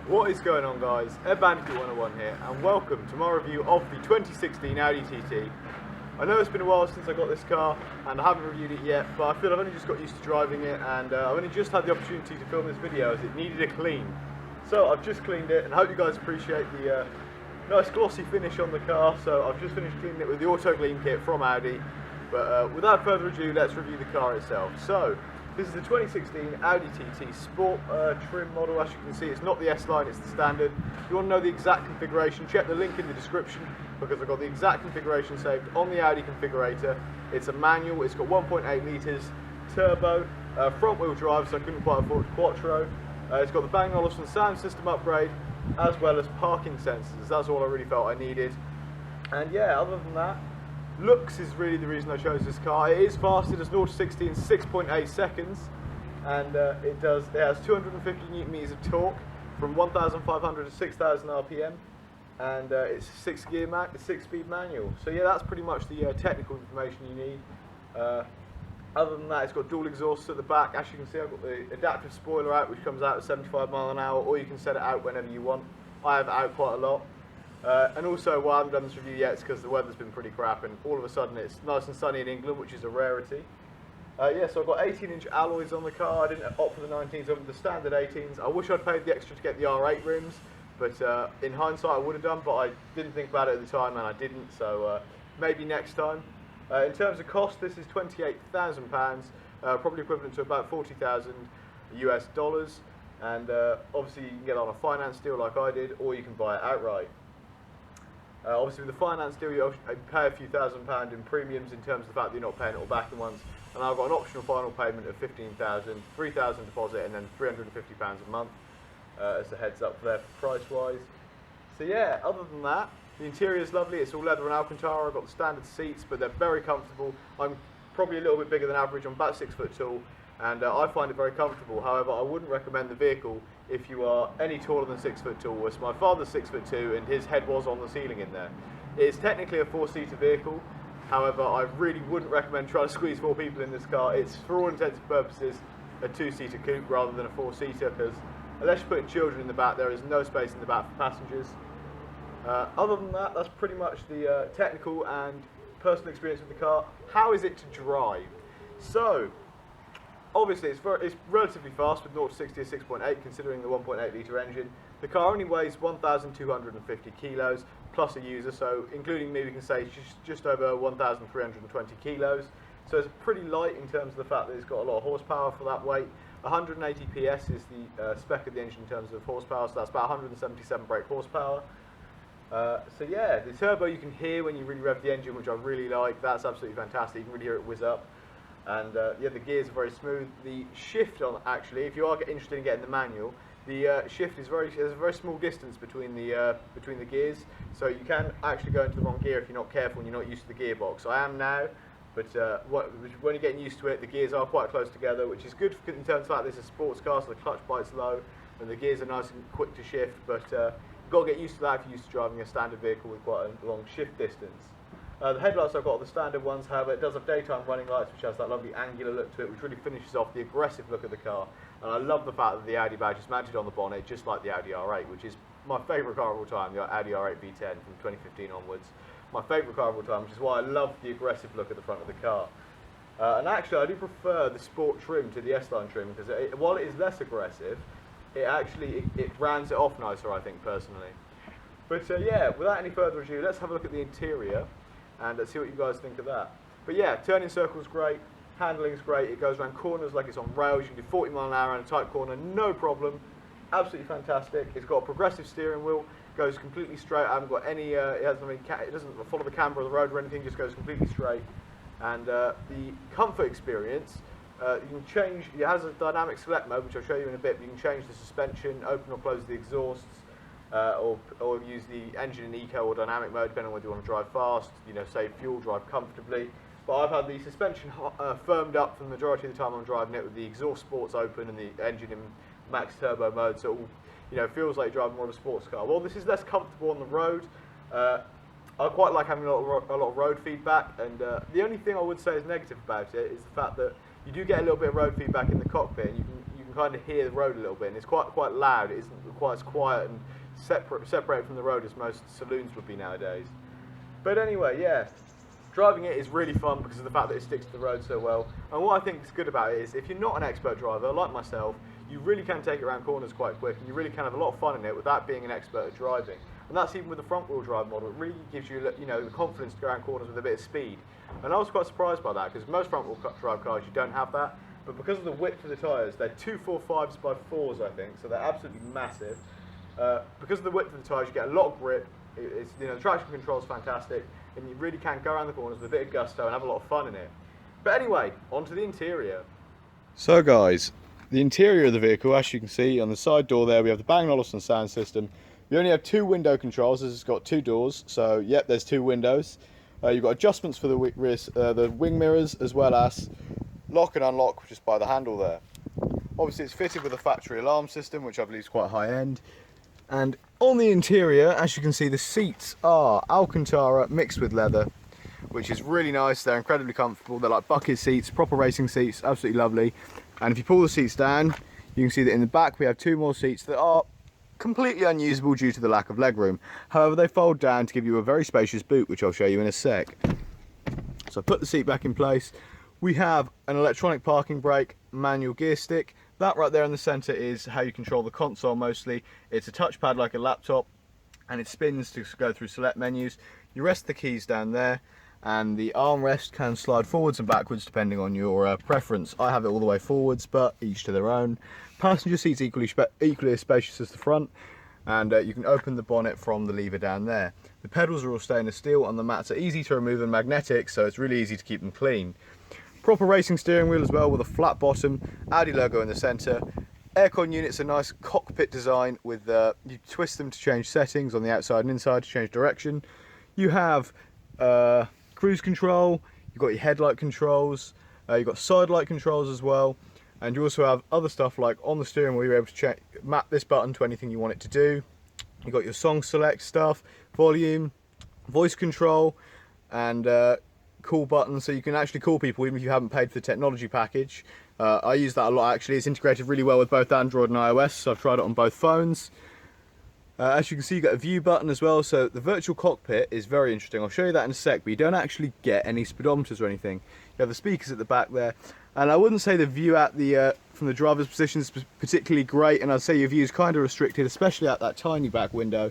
What is going on, guys? Ed Bandit 101 here, and welcome to my review of the 2016 Audi TT. I know it's been a while since I got this car, and I haven't reviewed it yet, but I feel I've only just got used to driving it, and I've only just had the opportunity to film this video as it needed a clean. So I've just cleaned it, and I hope you guys appreciate the nice glossy finish on the car. So I've just finished cleaning it with the Auto Clean kit from Audi. But without further ado, let's review the car itself. So this is the 2016 Audi TT Sport trim model. As you can see, it's not the S-Line, it's the standard. If you want to know the exact configuration, check the link in the description, because I've got the exact configuration saved on the Audi configurator. It's a manual, it's got 1.8 litres, turbo, front wheel drive, so I couldn't quite afford Quattro. It's got the Bang & Olufsen sound system upgrade, as well as parking sensors. That's all I really felt I needed. And yeah, other than that, looks is really the reason I chose this car. It is fast. It does 0 to 60 in 6.8 seconds, and it has 250 newton meters of torque from 1,500 to 6,000 RPM, and it's a 6-speed manual. So yeah, that's pretty much the technical information you need. Other than that, it's got dual exhausts at the back. As you can see, I've got the adaptive spoiler out, which comes out at 75 miles an hour, or you can set it out whenever you want. I have it out quite a lot. And also, why I haven't done this review yet is because the weather's been pretty crap, and all of a sudden it's nice and sunny in England, which is a rarity. Yeah, so I've got 18-inch alloys on the car. I didn't opt for the 19s, I went with the standard 18s. I wish I'd paid the extra to get the R8 rims, but in hindsight I would have done, but I didn't think about it at the time, and I didn't, so maybe next time. In terms of cost, this is £28,000, probably equivalent to about 40,000 US dollars, and obviously you can get it on a finance deal like I did, or you can buy it outright. Obviously with the finance deal you pay a few £1,000s in premiums in terms of the fact that you're not paying it all back at once, and I've got an optional final payment of 15,000, 3,000 deposit, and then £350 a month as a heads up there price wise. So yeah, other than that, the interior is lovely. It's all leather and Alcantara. I've got the standard seats, but they're very comfortable. I'm probably a little bit bigger than average. I'm about 6 foot tall, and I find it very comfortable. However, I wouldn't recommend the vehicle if you are any taller than 6 foot tall. As my father's 6 foot 2, and his head was on the ceiling in there. It is technically a 4-seater vehicle. However, I really wouldn't recommend trying to squeeze 4 people in this car. It's, for all intents and purposes, a 2-seater coupe rather than a 4-seater, because unless you're putting children in the back, there is no space in the back for passengers. Other than that, that's pretty much the technical and personal experience with the car. How is it to drive? So, obviously it's relatively fast with 0 to 60 at 6.8, considering the 1.8 litre engine. The car only weighs 1,250 kilos plus a user, so including me we can say it's just over 1,320 kilos. So it's pretty light in terms of the fact that it's got a lot of horsepower for that weight. 180 PS is the spec of the engine in terms of horsepower, so that's about 177 brake horsepower. So yeah, the turbo you can hear when you really rev the engine, which I really like. That's absolutely fantastic. You can really hear it whiz up. And yeah, the gears are very smooth. The shift on, actually, if you are interested in getting the manual, the shift is there's a very small distance between the gears, so you can actually go into the wrong gear if you're not careful and you're not used to the gearbox. I am now, but when you're getting used to it, the gears are quite close together, which is good in terms of that this is a sports car, so the clutch bite's low and the gears are nice and quick to shift. But you've got to get used to that if you're used to driving a standard vehicle with quite a long shift distance. The headlights I've got are the standard ones. However, it does have daytime running lights, which has that lovely angular look to it, which really finishes off the aggressive look of the car. And I love the fact that the Audi badge is mounted on the bonnet, just like the Audi R8, which is my favourite car of all time, the Audi R8 V10 from 2015 onwards. My favourite car of all time, which is why I love the aggressive look at the front of the car. And actually, I do prefer the sport trim to the S-Line trim, because while it is less aggressive, it rounds it off nicer, I think, personally. But yeah, without any further ado, let's have a look at the interior and see what you guys think of that. But yeah, turning circle's great, handling's great, it goes around corners like it's on rails. You can do 40 miles an hour in a tight corner, no problem. Absolutely fantastic. It's got a progressive steering wheel, goes completely straight. I haven't got any, it doesn't follow the camber of the road or anything, just goes completely straight. And the comfort experience, you can change, it has a dynamic select mode, which I'll show you in a bit, but you can change the suspension, open or close the exhausts, or use the engine in eco or dynamic mode, depending on whether you want to drive fast, save fuel, drive comfortably. But I've had the suspension firmed up for the majority of the time I'm driving it, with the exhaust sports open and the engine in max turbo mode, so it feels like you're driving more of a sports car. Well, this is less comfortable on the road. I quite like having a lot of road feedback, and the only thing I would say is negative about it is the fact that you do get a little bit of road feedback in the cockpit, and you can kind of hear the road a little bit, and it's quite loud. It isn't quite as quiet and separated from the road as most saloons would be nowadays. But anyway, yeah, driving it is really fun because of the fact that it sticks to the road so well. And what I think is good about it is if you're not an expert driver like myself, you really can take it around corners quite quick, and you really can have a lot of fun in it without being an expert at driving. And that's even with the front wheel drive model. It really gives you, the confidence to go around corners with a bit of speed. And I was quite surprised by that because most front wheel drive cars you don't have that. But because of the width of the tyres, they're 245s by 4s, I think, so they're absolutely massive. Because of the width of the tyres, you get a lot of grip. The traction control is fantastic, and you really can go around the corners with a bit of gusto and have a lot of fun in it. But anyway, onto the interior. So guys, the interior of the vehicle, as you can see on the side door there, we have the Bang & Olufsen sound system. We only have 2 window controls, as it's got 2 doors, so yep, there's 2 windows. You've got adjustments for the wing mirrors, as well as lock and unlock just by the handle there. Obviously it's fitted with a factory alarm system, which I believe is quite high end. And on the interior, as you can see, the seats are Alcantara mixed with leather, which is really nice. They're incredibly comfortable. They're like bucket seats, proper racing seats, absolutely lovely. And if you pull the seats down, you can see that in the back we have 2 more seats that are completely unusable due to the lack of legroom. However, they fold down to give you a very spacious boot, which I'll show you in a sec. So I put the seat back in place. We have an electronic parking brake, manual gear stick. That right there in the center is how you control the console mostly. It's a touchpad like a laptop, and it spins to go through select menus. You rest the keys down there, and the armrest can slide forwards and backwards depending on your preference. I have it all the way forwards, but each to their own. Passenger seats equally as spacious as the front, and you can open the bonnet from the lever down there. The pedals are all stainless steel, and the mats are easy to remove and magnetic, so it's really easy to keep them clean. Proper racing steering wheel as well, with a flat bottom, Audi logo in the centre. Aircon units are nice cockpit design with you twist them to change settings on the outside and inside to change direction. You have cruise control, you've got your headlight controls, you've got side light controls as well, and you also have other stuff like on the steering wheel you're able to map this button to anything you want it to do. You've got your song select stuff, volume, voice control, and call button, so you can actually call people even if you haven't paid for the technology package. I use that a lot actually. It's integrated really well with both Android and iOS, so I've tried it on both phones. As you can see, you got a view button as well, so the virtual cockpit is very interesting. I'll show you that in a sec, but you don't actually get any speedometers or anything. You have the speakers at the back there, and I wouldn't say the view at the from the driver's position is particularly great, and I'd say your view is kind of restricted, especially at that tiny back window.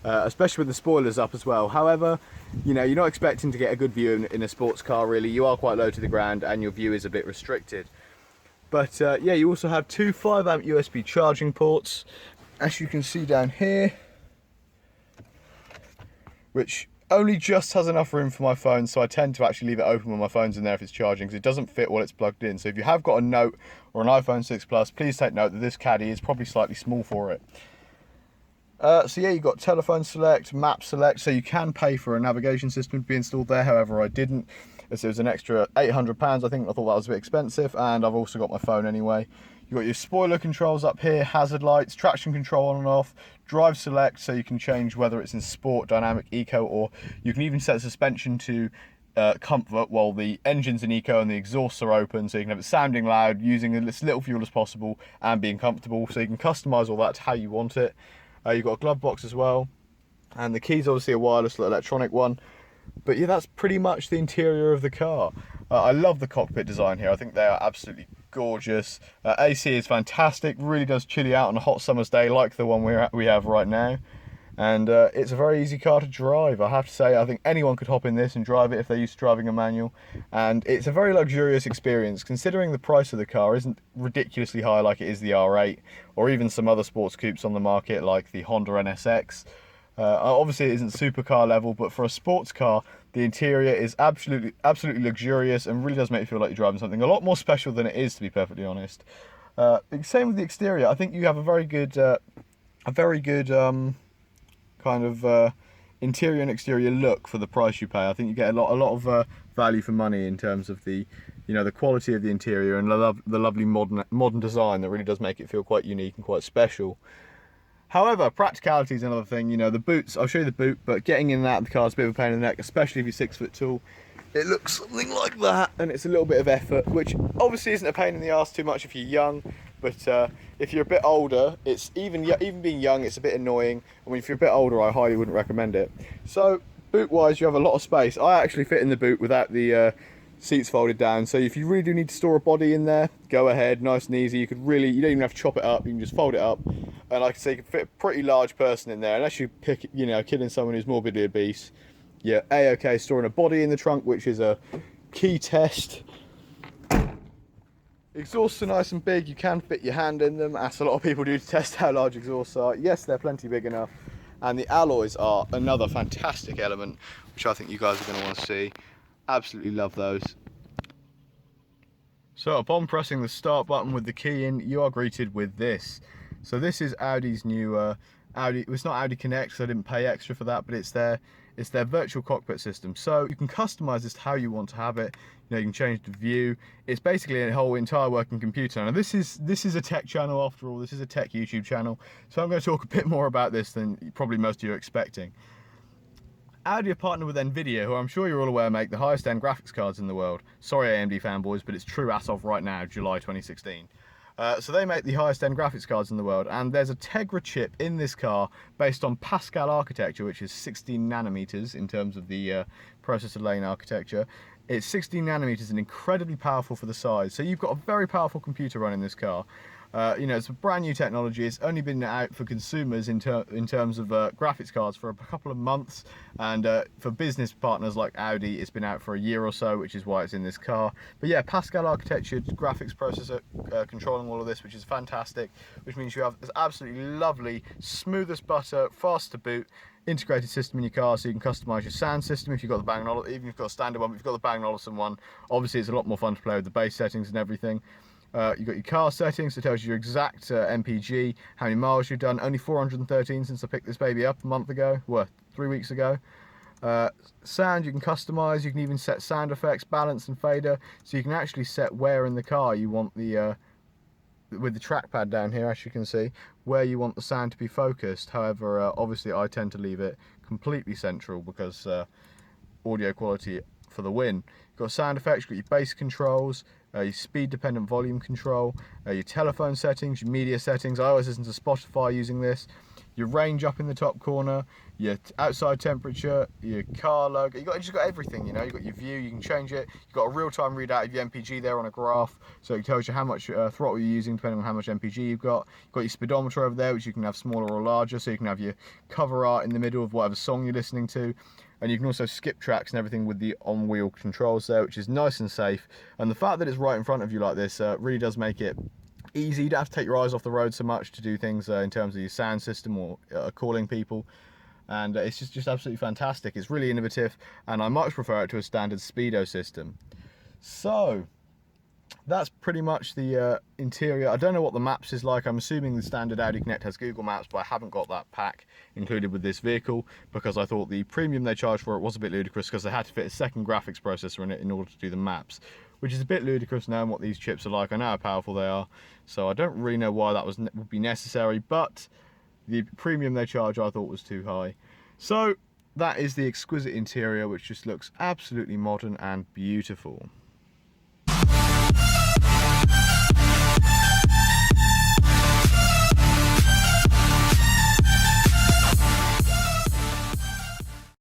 Especially with the spoilers up as well. However, you're not expecting to get a good view in a sports car really. You are quite low to the ground and your view is a bit restricted. But yeah, you also have 2 5-amp USB charging ports, as you can see down here, which only just has enough room for my phone, so I tend to actually leave it open when my phone's in there if it's charging, because it doesn't fit while it's plugged in. So if you have got a Note or an iPhone 6 Plus, please take note that this caddy is probably slightly small for it. So yeah, you've got telephone select, map select, so you can pay for a navigation system to be installed there. However, I didn't, as it was an extra £800 I think. I thought that was a bit expensive, and I've also got my phone anyway. You've got your spoiler controls up here, hazard lights, traction control on and off, drive select, so you can change whether it's in sport, dynamic, eco, or you can even set suspension to comfort while the engine's in eco and the exhausts are open, so you can have it sounding loud, using as little fuel as possible and being comfortable, so you can customise all that to how you want it. You've got a glove box as well, and the key's obviously a wireless electronic one. But yeah, that's pretty much the interior of the car. I love the cockpit design here. I think they are absolutely gorgeous. AC is fantastic, really does chill you out on a hot summer's day like the one we have right now. And it's a very easy car to drive. I have to say, I think anyone could hop in this and drive it if they're used to driving a manual. And it's a very luxurious experience, considering the price of the car isn't ridiculously high like it is the R8, or even some other sports coupes on the market like the Honda NSX. Obviously it isn't supercar level, but for a sports car, the interior is absolutely luxurious and really does make you feel like you're driving something a lot more special than it is, to be perfectly honest. Same with the exterior. I think you have a very good kind of interior and exterior look for the price you pay. I think you get a lot of value for money in terms of the the quality of the interior and the lovely modern design that really does make it feel quite unique and quite special. However, practicality is another thing. The boots, I'll show you the boot, but getting in and out of the car is a bit of a pain in the neck, especially if you're 6 foot tall. It looks something like that, and it's a little bit of effort, which obviously isn't a pain in the arse too much if you're young, But if you're a bit older, it's even being young, it's a bit annoying. I mean, if you're a bit older, I highly wouldn't recommend it. So boot-wise, you have a lot of space. I actually fit in the boot without the seats folded down. So if you really do need to store a body in there, go ahead, nice and easy. You don't even have to chop it up. You can just fold it up, and like I say, you can fit a pretty large person in there, unless you pick, killing someone who's morbidly obese. Yeah, A-okay storing a body in the trunk, which is a key test. Exhausts are nice and big, you can fit your hand in them, as a lot of people do to test how large exhausts are. Yes, they're plenty big enough. And the alloys are another fantastic element, which I think you guys are going to want to see. Absolutely love those. So upon pressing the start button with the key in, you are greeted with this. So this is Audi's new Audi. It's not Audi Connect, so I didn't pay extra for that, but it's their virtual cockpit system. So you can customize this to how you want to have it. You can change the view. It's basically a whole entire working computer. Now this is a tech channel after all. This is a tech YouTube channel. So I'm going to talk a bit more about this than probably most of you are expecting. Audi have partnered with Nvidia, who I'm sure you're all aware make the highest end graphics cards in the world. Sorry AMD fanboys, but it's true as of right now, July 2016. So they make the highest end graphics cards in the world, and there's a Tegra chip in this car based on Pascal architecture, which is 16 nanometers in terms of the processor lane architecture. It's 16 nanometers and incredibly powerful for the size. So you've got a very powerful computer running this car. It's a brand new technology. It's only been out for consumers in terms of graphics cards for a couple of months, and for business partners like Audi, it's been out for a year or so, which is why it's in this car. But yeah, Pascal architecture graphics processor controlling all of this, which is fantastic, which means you have this absolutely lovely, smooth as butter, fast to boot, integrated system in your car, so you can customize your sound system if you've got the Bang & Olufsen, even if you've got a standard one, but if you've got the Bang & Olufsen one, obviously it's a lot more fun to play with the bass settings and everything. You've got your car settings, so it tells you your exact MPG, how many miles you've done. Only 413 since I picked this baby up a month ago, well, 3 weeks ago. Sound you can customize, you can even set sound effects, balance and fader, so you can actually set where in the car you want the with the trackpad down here, as you can see, where you want the sound to be focused. However, obviously I tend to leave it completely central because audio quality for the win. You've got sound effects, you've got your bass controls, your speed dependent volume control, your telephone settings, your media settings. I always listen to Spotify using this. Your range up in the top corner, your outside temperature, your car logo. You've just got everything, You've got your view, you can change it. You've got a real-time readout of your MPG there on a graph, so it tells you how much throttle you're using depending on how much MPG you've got. You've got your speedometer over there, which you can have smaller or larger, so you can have your cover art in the middle of whatever song you're listening to. And you can also skip tracks and everything with the on-wheel controls there, which is nice and safe. And the fact that it's right in front of you like this really does make it easy. You don't have to take your eyes off the road so much to do things in terms of your sound system or calling people. And it's just absolutely fantastic. It's really innovative, and I much prefer it to a standard speedo system. So that's pretty much the interior. I don't know what the maps is like. I'm assuming the standard Audi Connect has Google Maps, but I haven't got that pack included with this vehicle because I thought the premium they charged for it was a bit ludicrous because they had to fit a second graphics processor in it in order to do the maps, which is a bit ludicrous knowing what these chips are like. I know how powerful they are, so I don't really know why that would be necessary, but the premium they charge I thought was too high. So that is the exquisite interior, which just looks absolutely modern and beautiful.